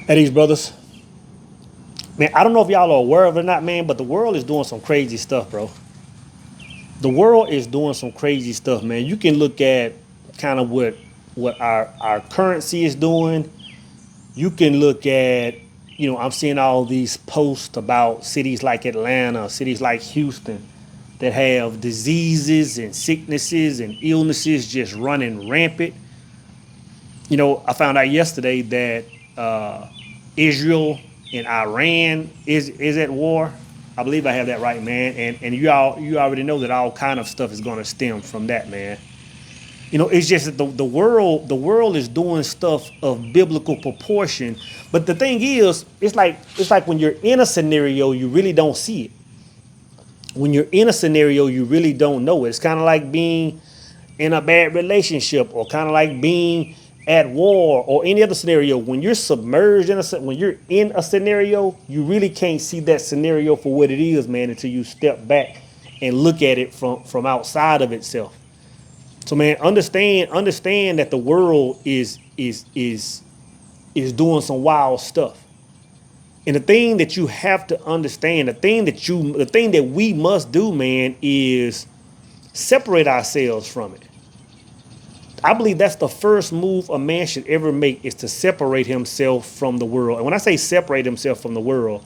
Hey, these brothers. Man, I don't know if y'all are aware of it or not, man, but the world is doing some crazy stuff, bro. The world is doing some crazy stuff, man. You can look at kind of what our currency is doing. You can look at, I'm seeing all these posts about cities like Atlanta, cities like Houston that have diseases and sicknesses and illnesses just running rampant. I found out yesterday that Israel and Iran is at war. I believe I have that right, man. And you already know that all kind of stuff is going to stem from that, man. It's just that the world is doing stuff of biblical proportion. But the thing is, it's like when you're in a scenario, you really don't see it. When you're in a scenario, you really don't know it. It's kind of like being in a bad relationship, or kind of like being at war, or any other scenario. When you're submerged when you're in a scenario, you really can't see that scenario for what it is, man, until you step back and look at it from outside of itself. So, man, understand that the world is doing some wild stuff. And the thing that you have to understand, the thing that we must do, man, is separate ourselves from it. I believe that's the first move a man should ever make, is to separate himself from the world. And when I say separate himself from the world,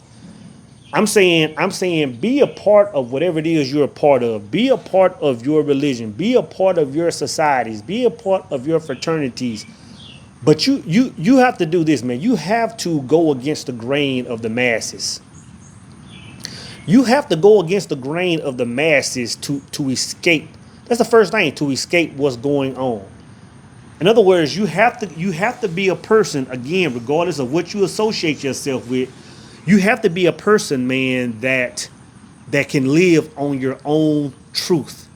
I'm saying be a part of whatever it is you're a part of. Be a part of your religion. Be a part of your societies. Be a part of your fraternities. But you have to do this, man. You have to go against the grain of the masses. You have to go against the grain of the masses to escape. That's the first thing, to escape what's going on. In other words, you have to be a person, again, regardless of what you associate yourself with. You have to be a person, man, that can live on your own truth.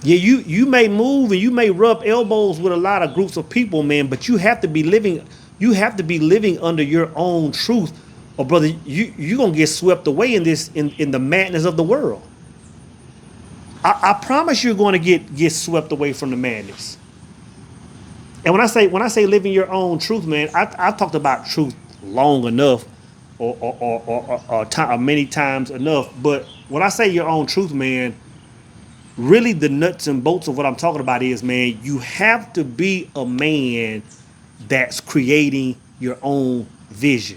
Yeah, you may move and you may rub elbows with a lot of groups of people, man, but you have to be living under your own truth, or brother, you're gonna get swept away in the madness of the world. I promise you're going to get swept away from the madness. And when I say living your own truth, man, I talked about truth long enough, or many times enough. But when I say your own truth, man, really the nuts and bolts of what I'm talking about is, man, you have to be a man that's creating your own vision.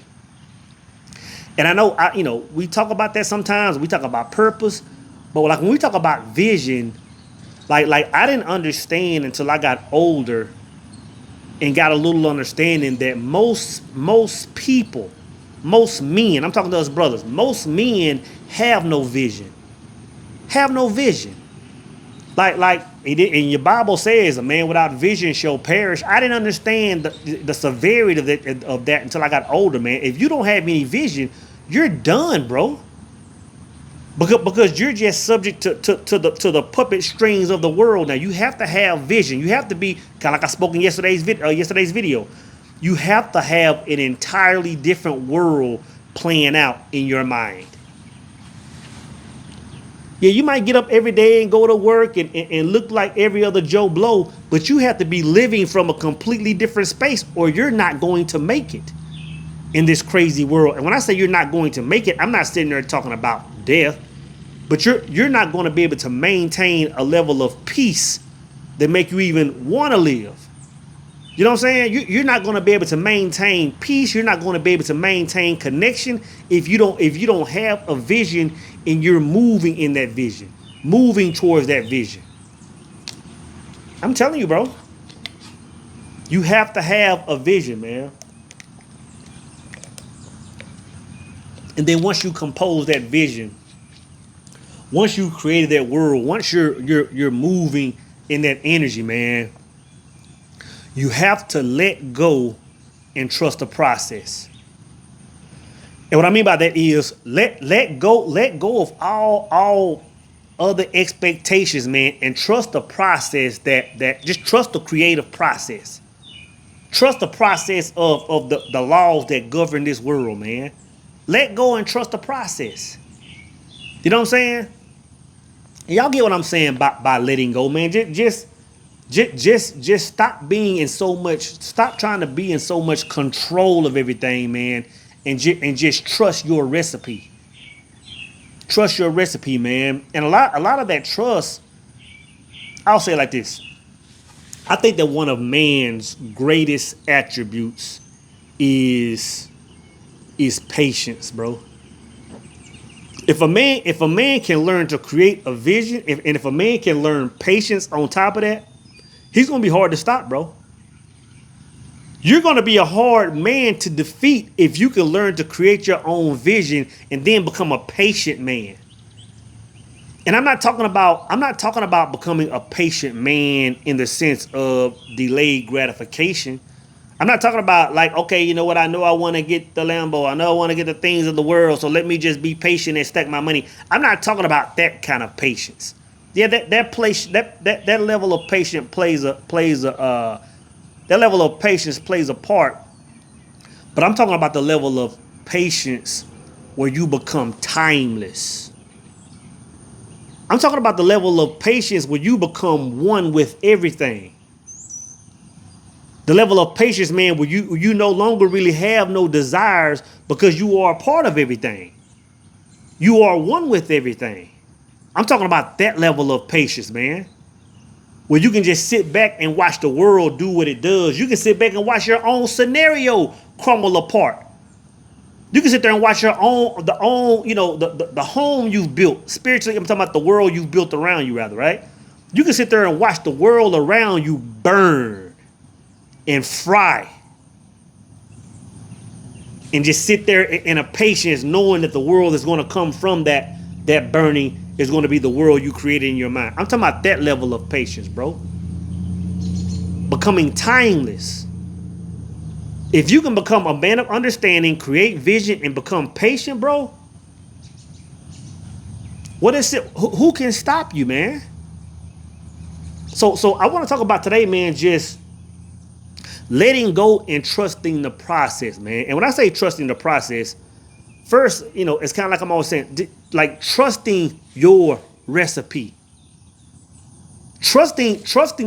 And I know, we talk about that sometimes. We talk about purpose, but like when we talk about vision, like I didn't understand until I got older and got a little understanding that most people, most men, I'm talking to us brothers, most men have no vision. Have no vision. Like and your Bible says, a man without vision shall perish. I didn't understand the severity of that until I got older, man. If you don't have any vision, you're done, bro. Because you're just subject to the puppet strings of the world. Now you have to have vision. You have to be kind of like I spoke in yesterday's video. You have to have an entirely different world playing out in your mind. Yeah, you might get up every day and go to work and look like every other Joe Blow, but you have to be living from a completely different space, or you're not going to make it in this crazy world. And when I say you're not going to make it, I'm not sitting there talking about death, but you're not going to be able to maintain a level of peace that make you even want to live. You know what I'm saying? You're not going to be able to maintain peace. You're not going to be able to maintain connection if you don't have a vision and you're moving in that vision, moving towards that vision. I'm telling you, bro. You have to have a vision, man. And then once you compose that vision, once you created that world, once you're moving in that energy, man, you have to let go and trust the process. And what I mean by that is let go of all other expectations, man, and trust the process that just trust the creative process. Trust the process of the laws that govern this world, man. Let go and trust the process. You know what I'm saying? And y'all get what I'm saying by letting go, man. Just Just stop trying to be in so much control of everything, man, and just trust your recipe. Trust your recipe, man. And a lot of that trust, I'll say it like this. I think that one of man's greatest attributes is patience, bro. If a man can learn to create a vision, if a man can learn patience on top of that, he's gonna be hard to stop, bro. You're gonna be a hard man to defeat if you can learn to create your own vision and then become a patient man. And I'm not talking about becoming a patient man in the sense of delayed gratification. I'm not talking about like, okay, you know what? I know I want to get the Lambo. I know I want to get the things of the world. So let me just be patient and stack my money. I'm not talking about that kind of patience. Yeah, that level of patience that level of patience plays a part. But I'm talking about the level of patience where you become timeless. I'm talking about the level of patience where you become one with everything. The level of patience, man, where you no longer really have no desires because you are a part of everything. You are one with everything. I'm talking about that level of patience, man. Where you can just sit back and watch the world do what it does. You can sit back and watch your own scenario crumble apart. You can sit there and watch the home you've built. Spiritually, I'm talking about the world you've built around you, rather, right? You can sit there and watch the world around you burn and fry. And just sit there in a patience knowing that the world is going to come from that burning is going to be the world you created in your mind. I'm talking about that level of patience, bro. Becoming timeless. If you can become a man of understanding, create vision, and become patient, bro, what is it? Who can stop you, man? So I want to talk about today, man, just letting go and trusting the process, man. And when I say trusting the process, first, it's kind of like I'm always saying, like trusting your recipe. Trusting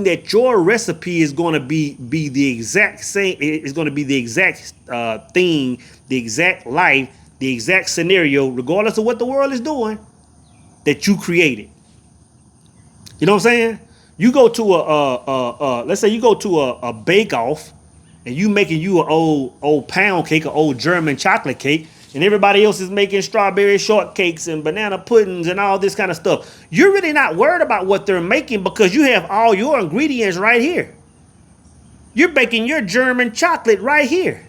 that your recipe is going to be the exact same, is going to be the exact thing, the exact life, the exact scenario, regardless of what the world is doing, that you created. You know what I'm saying? You go to let's say you go to a bake off, and you making you an old pound cake, an old German chocolate cake, and everybody else is making strawberry shortcakes and banana puddings and all this kind of stuff. You're really not worried about what they're making because you have all your ingredients right here. You're baking your German chocolate right here.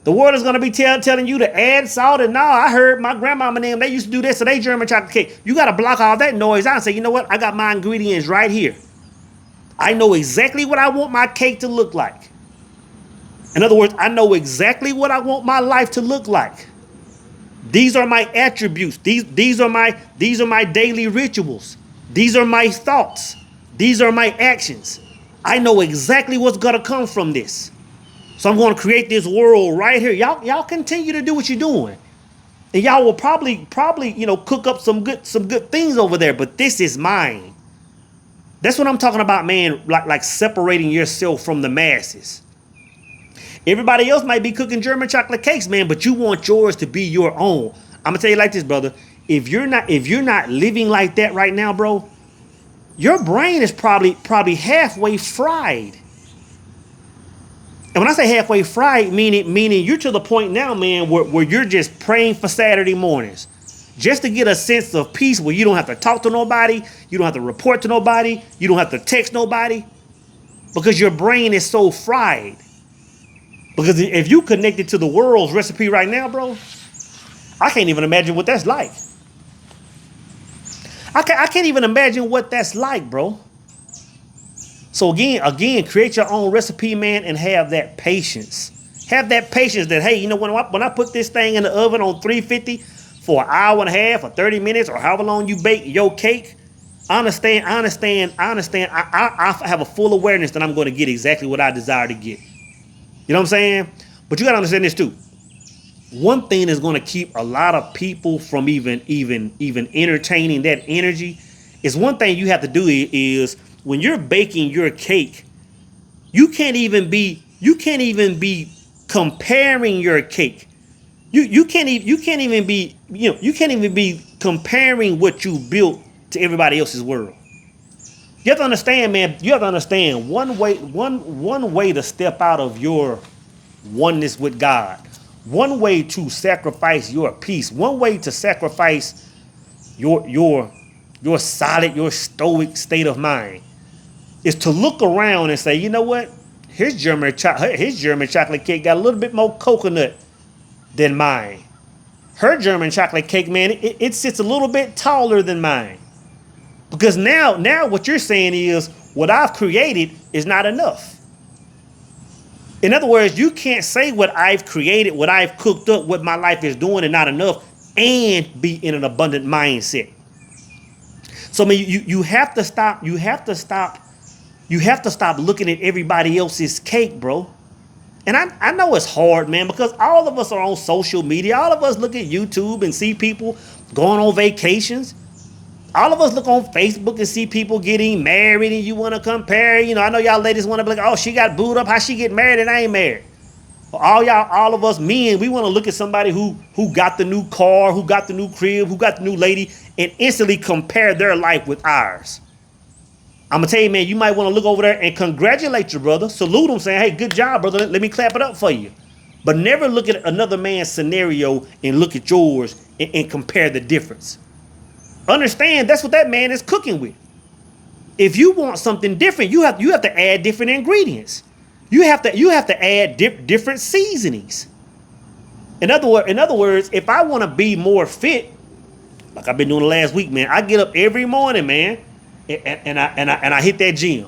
The world is going to be telling you to add salt, and now I heard my grandmama and them, they used to do this, so they German chocolate cake. You got to block all that noise out and say, you know what? I got my ingredients right here. I know exactly what I want my cake to look like. In other words, I know exactly what I want my life to look like. These are my attributes. These are my daily rituals. These are my thoughts. These are my actions. I know exactly what's gonna come from this. So I'm going to create this world right here. Y'all continue to do what you're doing, and y'all will probably cook up some good things over there. But this is mine. That's what I'm talking about, man. Like separating yourself from the masses. Everybody else might be cooking German chocolate cakes, man, but you want yours to be your own. I'm gonna tell you like this, brother. If you're not living like that right now, bro, your brain is probably halfway fried. And when I say halfway fried, meaning you're to the point now, man, where you're just praying for Saturday mornings, just to get a sense of peace where you don't have to talk to nobody, you don't have to report to nobody, you don't have to text nobody, because your brain is so fried. Because if you connected to the world's recipe right now, bro, I can't even imagine what that's like. I can't even imagine what that's like, bro. So again, create your own recipe, man, and have that patience. Have that patience that, hey, when I put this thing in the oven on 350 for an hour and a half or 30 minutes or however long you bake your cake, I understand. I have a full awareness that I'm going to get exactly what I desire to get. You know what I'm saying? But you got to understand this too. One thing that's going to keep a lot of people from even entertaining that energy is one thing you have to do is when you're baking your cake, you can't even be comparing your cake. You can't even be comparing what you built to everybody else's world. You have to understand, man. You have to understand one way to step out of your oneness with God. One way to sacrifice your peace. One way to sacrifice your solid, your stoic state of mind is to look around and say, you know what? His German chocolate cake got a little bit more coconut than mine. Her German chocolate cake, man, it sits a little bit taller than mine. Because now what you're saying is what I've created is not enough. In other words, you can't say what I've created, what I've cooked up, what my life is doing and not enough, and be in an abundant mindset. So I mean, you have to stop looking at everybody else's cake, bro. And I know it's hard, man, because all of us are on social media. All of us look at YouTube and see people going on vacations. All of us look on Facebook and see people getting married, and you want to compare. You know, I know y'all ladies want to be like, oh, she got booed up. How she get married and I ain't married? All of us men, we want to look at somebody who got the new car, who got the new crib, who got the new lady, and instantly compare their life with ours. I'm going to tell you, man, you might want to look over there and congratulate your brother. Salute him, saying, hey, good job, brother. Let me clap it up for you. But never look at another man's scenario and look at yours and compare the difference. Understand that's what that man is cooking with. If you want something different, you have to add different ingredients. You have to add different seasonings. In other words, if I want to be more fit, like I've been doing the last week, man, I get up every morning, man, and I hit that gym.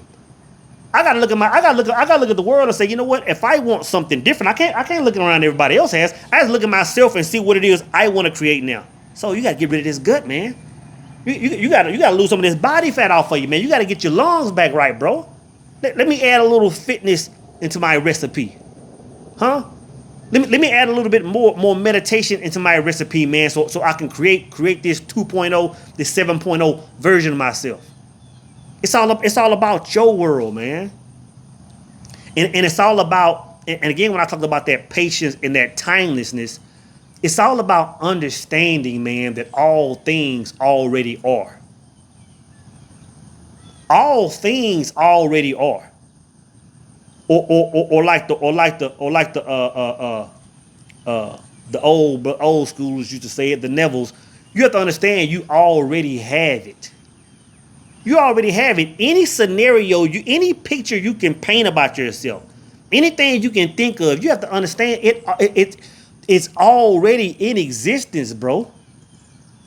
I gotta look at the world and say, you know what? If I want something different, I can't look around everybody else has. I just look at myself and see what it is I want to create now. So you gotta get rid of this gut, man. You gotta lose some of this body fat off of you, man. You gotta get your lungs back right, bro. Let me add a little fitness into my recipe, huh? Let me add a little bit more meditation into my recipe, man, so I can create this 2.0, this 7.0 version of myself. It's all about your world, man. And it's all about, and again, when I talk about that patience and that timelessness, it's all about understanding, man, that all things already are. All things already are. Or like the old schoolers used to say it, the Nevilles. You have to understand you already have it. You already have it. Any scenario, any picture you can paint about yourself, anything you can think of, you have to understand it's already in existence, bro.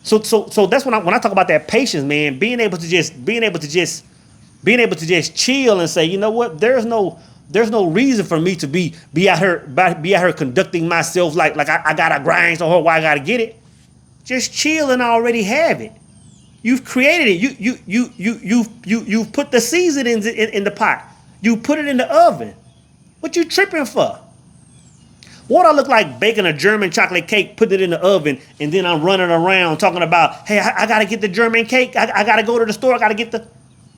So that's when I talk about that patience, man. Being able to just chill and say, you know what? There's no reason for me to be out here conducting myself like I gotta grind so hard. Why I gotta get it? Just chill and already have it. You've created it. You've put the seasonings in the pot. You put it in the oven. What you tripping for? What I look like baking a German chocolate cake, put it in the oven, and then I'm running around talking about, hey, I gotta get the German cake. I gotta go to the store. I gotta get the.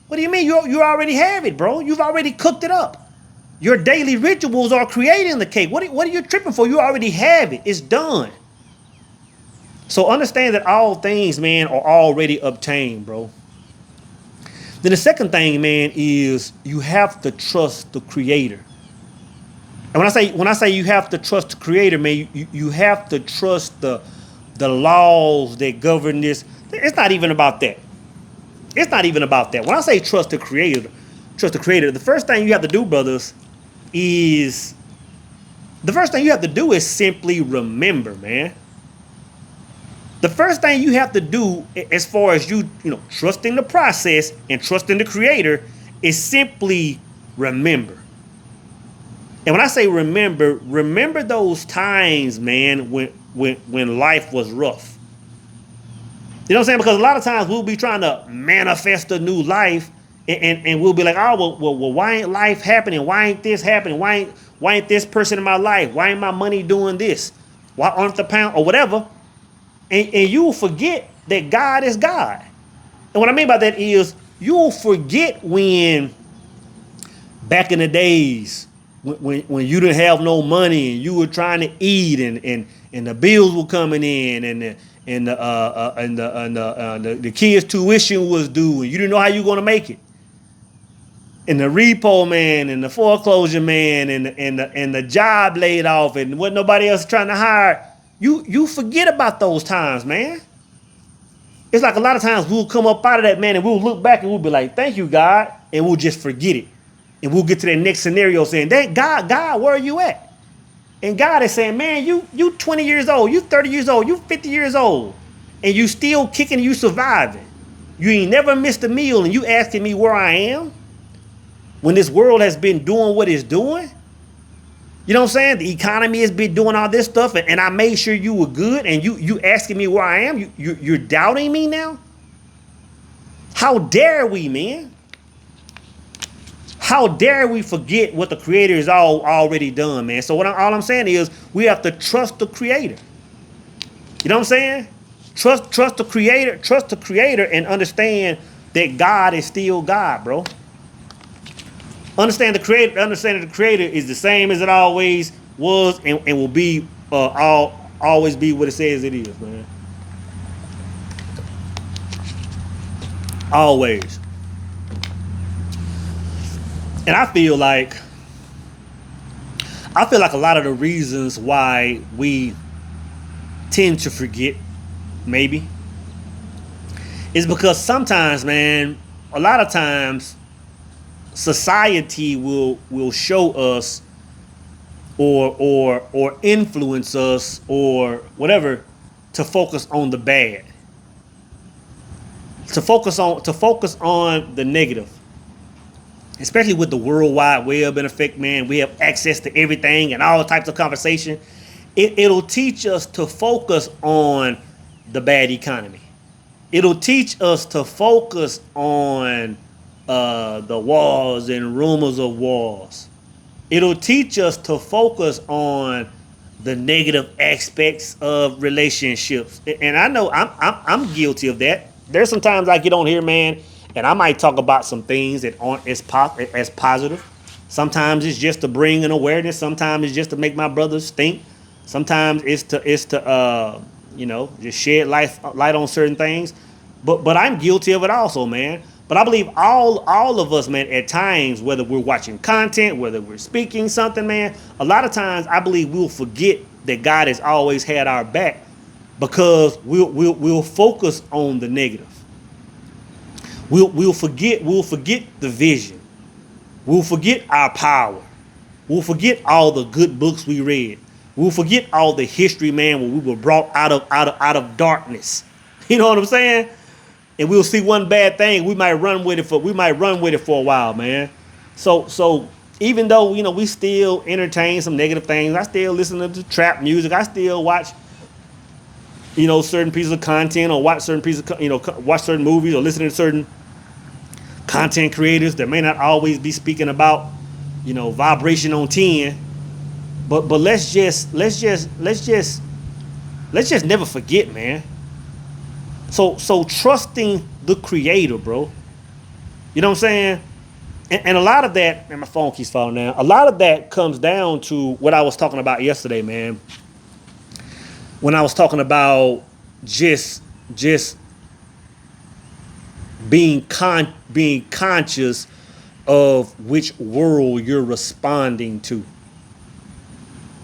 What do you mean? You already have it, bro. You've already cooked it up. Your daily rituals are creating the cake. What are you tripping for? You already have it. It's done. So understand that all things, man, are already obtained, bro. Then the second thing, man, is you have to trust the Creator. And when I say you have to trust the Creator, man, you have to trust the laws that govern this. It's not even about that. It's not even about that. When I say trust the Creator, the first thing you have to do, brothers, is simply remember, man. The first thing you have to do, as far as you trusting the process and trusting the Creator, is simply remember. And when I say remember those times, man, when life was rough. You know what I'm saying? Because a lot of times we'll be trying to manifest a new life, and we'll be like, oh, well, why ain't life happening? Why ain't this happening? Why ain't this person in my life? Why ain't my money doing this? Why aren't the pound or whatever? And you will forget that God is God. And what I mean by that is you'll forget when back in the days when you didn't have no money and you were trying to eat and the bills were coming in and the kids' tuition was due and you didn't know how you were going to make it. And the repo man and the foreclosure man and the job laid off and what nobody else trying to hire. You forget about those times, man. It's like a lot of times we'll come up out of that, man, and we'll look back and we'll be like, thank you, God. And we'll just forget it. And we'll get to that next scenario saying, that God, where are you at? And God is saying, man, you 20 years old, you 30 years old, you 50 years old, and you still kicking, you surviving. You ain't never missed a meal and you asking me where I am when this world has been doing what it's doing. You know what I'm saying? The economy has been doing all this stuff, and I made sure you were good, and you asking me where I am. You're doubting me now? How dare we, man? How dare we forget what the Creator has already done, man? So all I'm saying is we have to trust the Creator. You know what I'm saying? Trust the Creator, and understand that God is still God, bro. Understand the Creator is the same as it always was and will be always be what it says it is, man. Always. And I feel like a lot of the reasons why we tend to forget, maybe, is because sometimes, man, a lot of times society will show us or influence us or whatever to focus on the bad, to focus on the negative, especially with the World Wide Web in effect, man. We have access to everything and all types of conversation. It'll teach us to focus on the bad economy. It'll teach us to focus on the wars and rumors of wars. It'll teach us to focus on the negative aspects of relationships. And I know I'm guilty of that. There's some times I get on here, man, and I might talk about some things that aren't as positive. Sometimes it's just to bring an awareness. Sometimes it's just to make my brothers think. Sometimes it's to just shed light on certain things. But I'm guilty of it also, man. But I believe all of us, man, at times, whether we're watching content, whether we're speaking something, man, a lot of times I believe we'll forget that God has always had our back because we'll focus on the negative. We'll forget the vision. We'll forget our power. We'll forget all the good books we read. We'll forget all the history, man, where we were brought out of darkness. You know what I'm saying? And we'll see one bad thing, we might run with it for a while, man. So even though we still entertain some negative things, I still listen to trap music. I still watch certain pieces of content or watch certain pieces of watch certain movies or listen to certain content creators that may not always be speaking about vibration on 10. But let's just never forget, man. So trusting the Creator, bro. You know what I'm saying? And a lot of that, and my phone keeps falling down. A lot of that comes down to what I was talking about yesterday, man. When I was talking about just being conscious of which world you're responding to.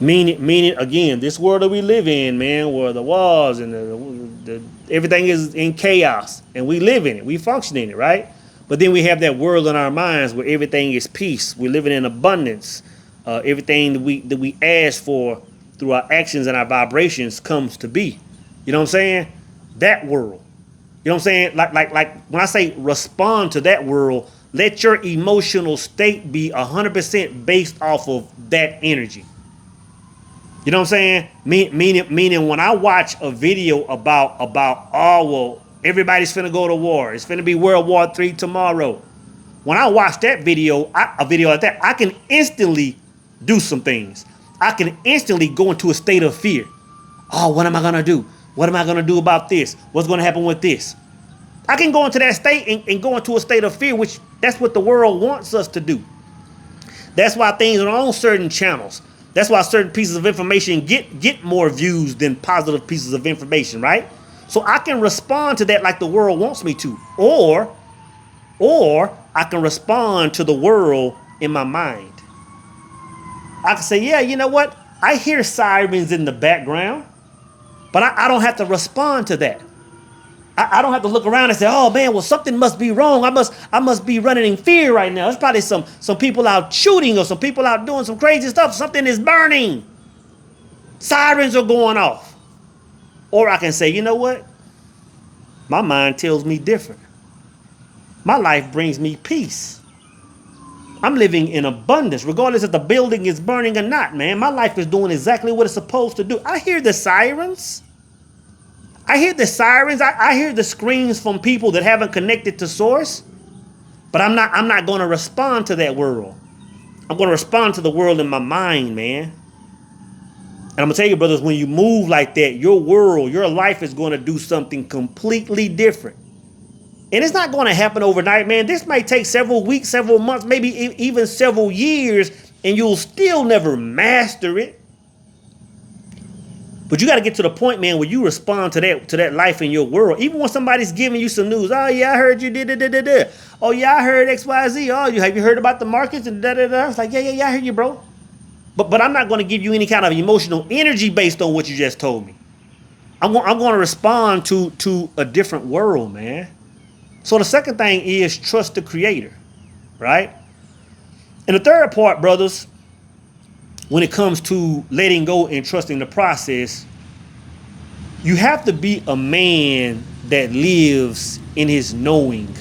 Meaning again, this world that we live in, man, where the wars and the everything is in chaos, and we live in it, we function in it, right? But then we have that world in our minds where everything is peace. We're living in abundance. Everything that we ask for through our actions and our vibrations comes to be. You know what I'm saying? That world. You know what I'm saying? Like when I say respond to that world, let your emotional state be 100% based off of that energy. You know what I'm saying? Meaning when I watch a video about everybody's finna go to war. It's finna be World War III tomorrow. When I watch that video, a video like that, I can instantly do some things. I can instantly go into a state of fear. Oh, what am I gonna do? What am I gonna do about this? What's gonna happen with this? I can go into that state and go into a state of fear, which that's what the world wants us to do. That's why things are on certain channels. That's why certain pieces of information get more views than positive pieces of information, right? So I can respond to that like the world wants me to. Or I can respond to the world in my mind. I can say, yeah, you know what? I hear sirens in the background, but I don't have to respond to that. I don't have to look around and say, oh man, well, something must be wrong. I must be running in fear right now. There's probably some people out shooting or some people out doing some crazy stuff. Something is burning. Sirens are going off. Or I can say, you know what? My mind tells me different. My life brings me peace. I'm living in abundance, regardless if the building is burning or not, man. My life is doing exactly what it's supposed to do. I hear the sirens. I hear the sirens. I hear the screams from people that haven't connected to source. But I'm not going to respond to that world. I'm going to respond to the world in my mind, man. And I'm going to tell you, brothers, when you move like that, your world, your life is going to do something completely different. And it's not going to happen overnight, man. This might take several weeks, several months, maybe even several years, and you'll still never master it. But you got to get to the point, man, where you respond to that life in your world. Even when somebody's giving you some news. Oh, yeah, I heard you did it. Oh, yeah, I heard X, Y, Z. Oh, have you heard about the markets and da-da-da? It's like, yeah, I heard you, bro. But I'm not going to give you any kind of emotional energy based on what you just told me. I'm going to respond to a different world, man. So the second thing is trust the creator, right? And the third part, brothers, when it comes to letting go and trusting the process, you have to be a man that lives in his knowing.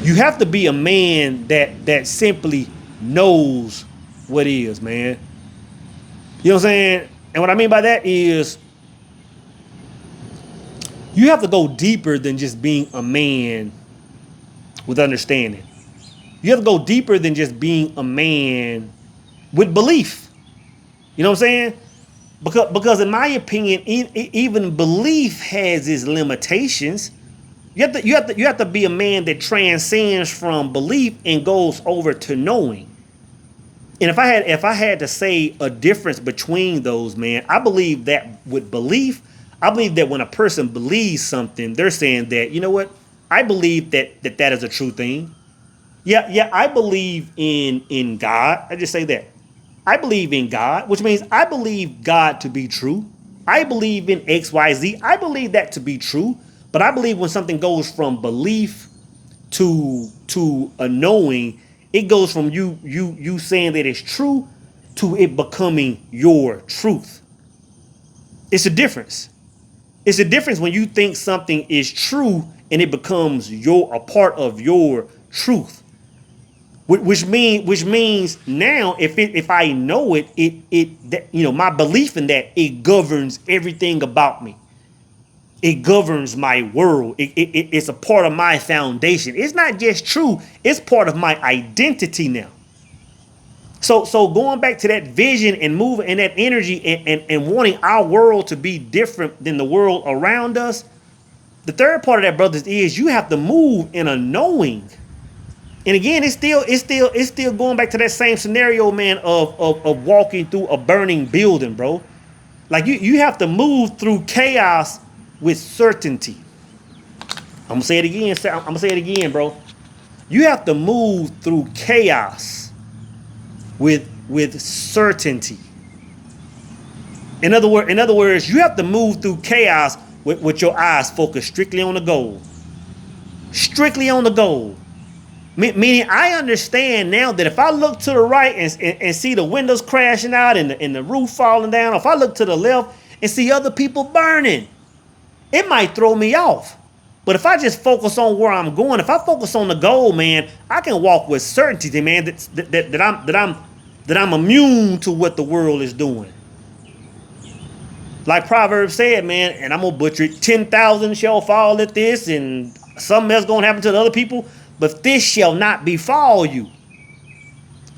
You have to be a man that simply knows what is, man. You know what I'm saying? And what I mean by that is you have to go deeper than just being a man with understanding. You have to go deeper than just being a man with belief. You know what I'm saying? Because in my opinion, even belief has its limitations. You have to be a man that transcends from belief and goes over to knowing. And if I had to say a difference between those, man, I believe that with belief, I believe that when a person believes something, they're saying that, you know what? I believe that is a true thing. Yeah, I believe in God. I just say that. I believe in God, which means I believe God to be true. I believe in X, Y, Z. I believe that to be true. But I believe when something goes from belief to a knowing, it goes from you saying that it's true to it becoming your truth. It's a difference. It's a difference when you think something is true and it becomes a part of your truth. Which means now if I know it my belief in that, it governs everything about me. It governs my world. It's a part of my foundation. It's not just true. It's part of my identity now. So going back to that vision and moving and that energy and wanting our world to be different than the world around us. The third part of that, brothers, is you have to move in a knowing. And again, it's still going back to that same scenario, man, of walking through a burning building, bro. Like you have to move through chaos with certainty. I'm gonna say it again, bro. You have to move through chaos with certainty. In other words, you have to move through chaos with your eyes focused strictly on the goal. Strictly on the goal. Meaning, I understand now that if I look to the right and see the windows crashing out and the roof falling down, or if I look to the left and see other people burning, it might throw me off. But if I just focus on where I'm going, if I focus on the goal, man, I can walk with certainty, man, that I'm immune to what the world is doing. Like Proverbs said, man, and I'm gonna butcher it: 10,000 shall fall at this, and something else gonna happen to the other people. But this shall not befall you.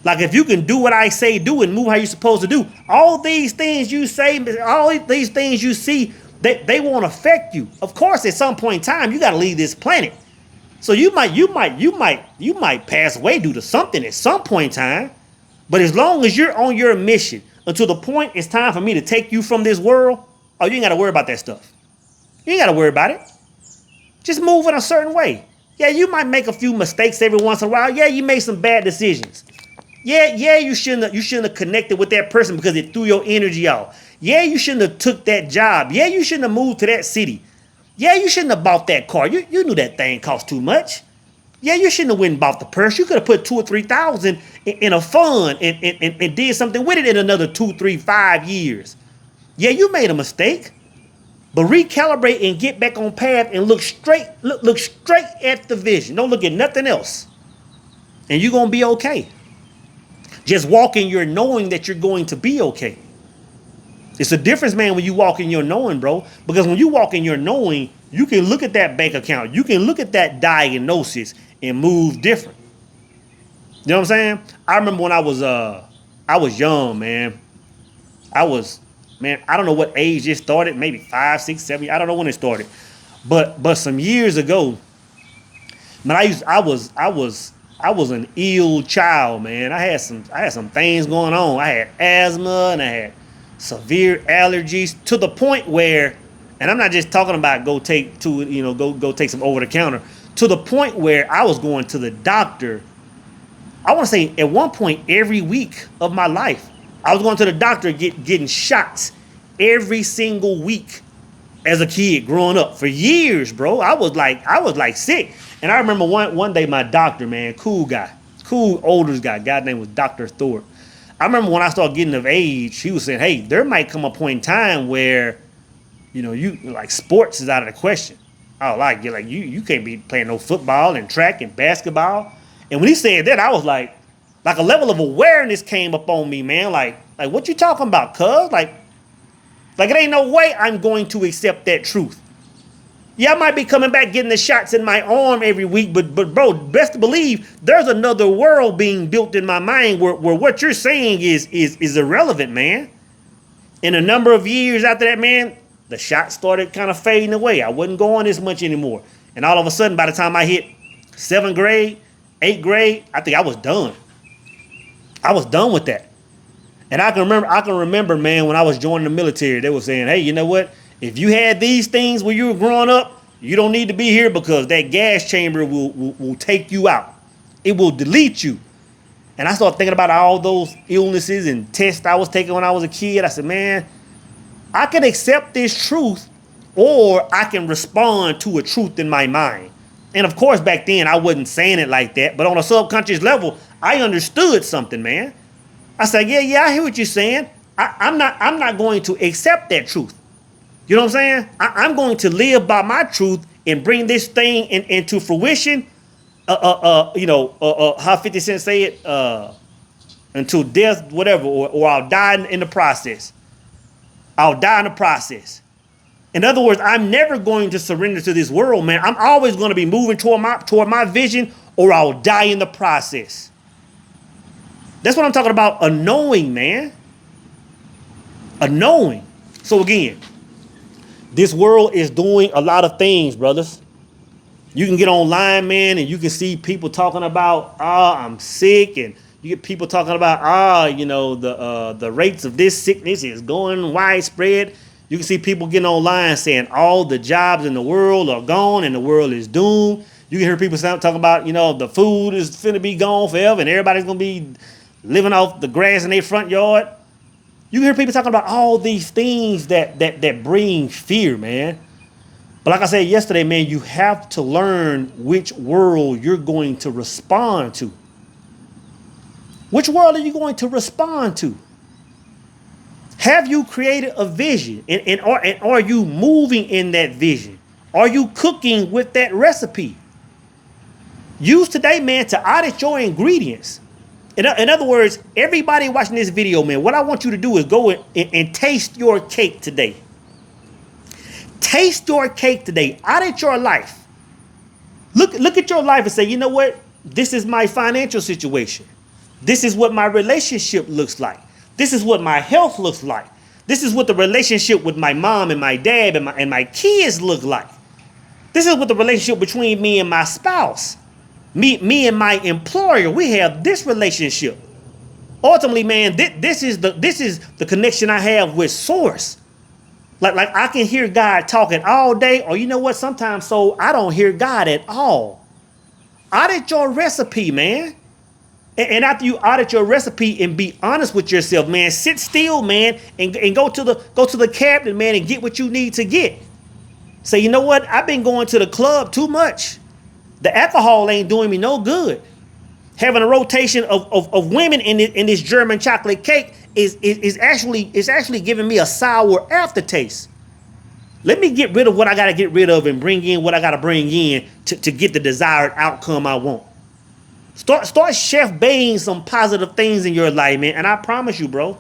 Like if you can do what I say do and move how you're supposed to do, all these things you say, all these things you see They won't affect you. Of course, at some point in time, you got to leave this planet. So you might pass away due to something at some point in time. But as long as you're on your mission until the point it's time for me to take you from this world, oh, you ain't got to worry about that stuff. You ain't got to worry about it. Just move in a certain way. Yeah, you might make a few mistakes every once in a while. Yeah, you made some bad decisions. Yeah, you shouldn't have connected with that person because it threw your energy out. Yeah, you shouldn't have took that job. Yeah, you shouldn't have moved to that city. Yeah, you shouldn't have bought that car. You knew that thing cost too much. Yeah, you shouldn't have went and bought the purse. You could have put 2 or 3,000 in a fund and did something with it in another 2, 3, 5 years. Yeah, you made a mistake. But recalibrate and get back on path and look straight at the vision. Don't look at nothing else. And you're going to be okay. Just walk in your knowing that you're going to be okay. It's a difference, man, when you walk in your knowing, bro. Because when you walk in your knowing, you can look at that bank account. You can look at that diagnosis and move different. You know what I'm saying? I remember when I was young, man. I don't know what age it started. Maybe 5, 6, 7. I don't know when it started. But some years ago, man, I was an ill child, man. I had some things going on. I had asthma and I had severe allergies to the point where, and I'm not just talking about go take some over the counter, to the point where I was going to the doctor. I want to say at one point every week of my life, I was going to the doctor getting shots every single week as a kid growing up for years, bro. I was like sick. And I remember one day my doctor, man, cool older guy name was Dr. Thorpe. I remember when I started getting of age, he was saying, hey, there might come a point in time where, you like sports is out of the question. I was like, you can't be playing no football and track and basketball. And when he said that, I was like a level of awareness came up on me, man. Like what you talking about, cuz? Like it ain't no way I'm going to accept that truth. Yeah, I might be coming back getting the shots in my arm every week, but bro, best to believe there's another world being built in my mind where what you're saying is irrelevant, man. In a number of years after that, man, the shots started kind of fading away. I wasn't going as much anymore. And all of a sudden, by the time I hit 7th grade, 8th grade, I think I was done. I was done with that. And I can remember, man, when I was joining the military, they were saying, hey, you know what? If you had these things when you were growing up, you don't need to be here because that gas chamber will take you out. It will delete you. And I started thinking about all those illnesses and tests I was taking when I was a kid. I said, man, I can accept this truth or I can respond to a truth in my mind. And of course, back then I wasn't saying it like that, but on a subconscious level, I understood something, man. I said, yeah, I hear what you're saying. I'm not going to accept that truth. You know what I'm saying? I'm going to live by my truth and bring this thing into fruition. How 50 Cent say it, until death, whatever, or I'll die in the process. I'll die in the process. In other words, I'm never going to surrender to this world, man. I'm always going to be moving toward my vision, or I'll die in the process. That's what I'm talking about. A knowing, man. A knowing. So again, this world is doing a lot of things, brothers. You can get online, man, and you can see people talking about, I'm sick, and you get people talking about, the rates of this sickness is going widespread. You can see people getting online saying all the jobs in the world are gone and the world is doomed. You can hear people talking about, the food is finna be gone forever and everybody's gonna be living off the grass in their front yard. You hear people talking about all these things that bring fear, man. But like I said yesterday, man, you have to learn which world you're going to respond to. Which world are you going to respond to? Have you created a vision? And are you moving in that vision? Are you cooking with that recipe? Use today, man, to audit your ingredients. In other words, everybody watching this video, man, what I want you to do is go and taste your cake today. Taste your cake today. Audit your life. Look at your life and say, you know what? This is my financial situation. This is what my relationship looks like. This is what my health looks like. This is what the relationship with my mom and my dad and my kids look like. This is what the relationship between me and my spouse, me and my employer, we have this relationship. Ultimately, man, this is the connection I have with Source. Like I can hear God talking all day, or you know what? Sometimes so I don't hear God at all. Audit your recipe, man. And after you audit your recipe and be honest with yourself, man, sit still, man, and go to the cabinet, man, and get what you need to get. Say, you know what? I've been going to the club too much. The alcohol ain't doing me no good. Having a rotation of women in this German chocolate cake is actually giving me a sour aftertaste. Let me get rid of what I got to get rid of and bring in what I got to bring in to get the desired outcome I want. Start chef baying some positive things in your life, man. And I promise you, bro.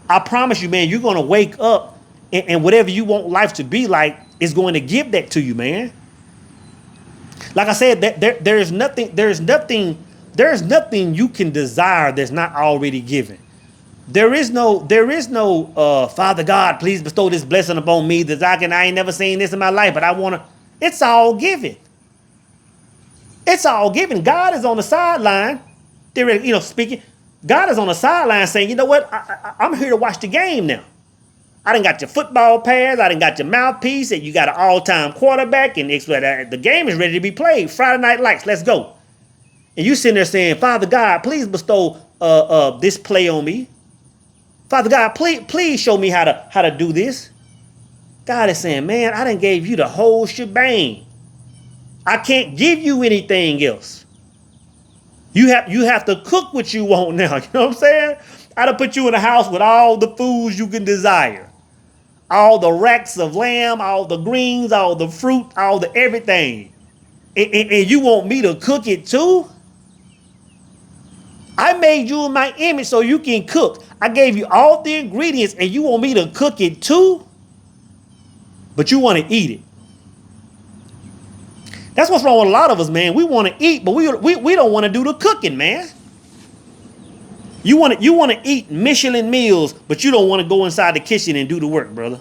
I promise you, man, you're going to wake up and whatever you want life to be like is going to give that to you, man. Like I said, there's nothing you can desire that's not already given. There is no Father God, please bestow this blessing upon me that I ain't never seen this in my life, but I want to. It's all given. It's all given. God is on the sideline. Speaking. God is on the sideline saying, you know what? I'm here to watch the game now. I done got your football pads. I done got your mouthpiece, and you got an all-time quarterback, and the game is ready to be played. Friday Night Lights, let's go. And you sitting there saying, Father God, please bestow this play on me. Father God, please show me how to do this. God is saying, man, I done gave you the whole shebang. I can't give you anything else. You have to cook what you want now. You know what I'm saying? I done put you in a house with all the foods you can desire. All the racks of lamb, all the greens, all the fruit, all the everything. And you want me to cook it too? I made you in my image so you can cook. I gave you all the ingredients and you want me to cook it too? But you want to eat it. That's what's wrong with a lot of us, man. We want to eat, but we don't want to do the cooking, man. You want to eat Michelin meals, but you don't want to go inside the kitchen and do the work, brother.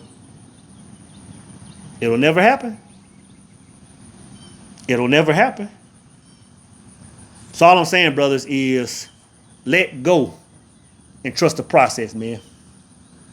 It'll never happen. It'll never happen. So all I'm saying, brothers, is let go and trust the process, man.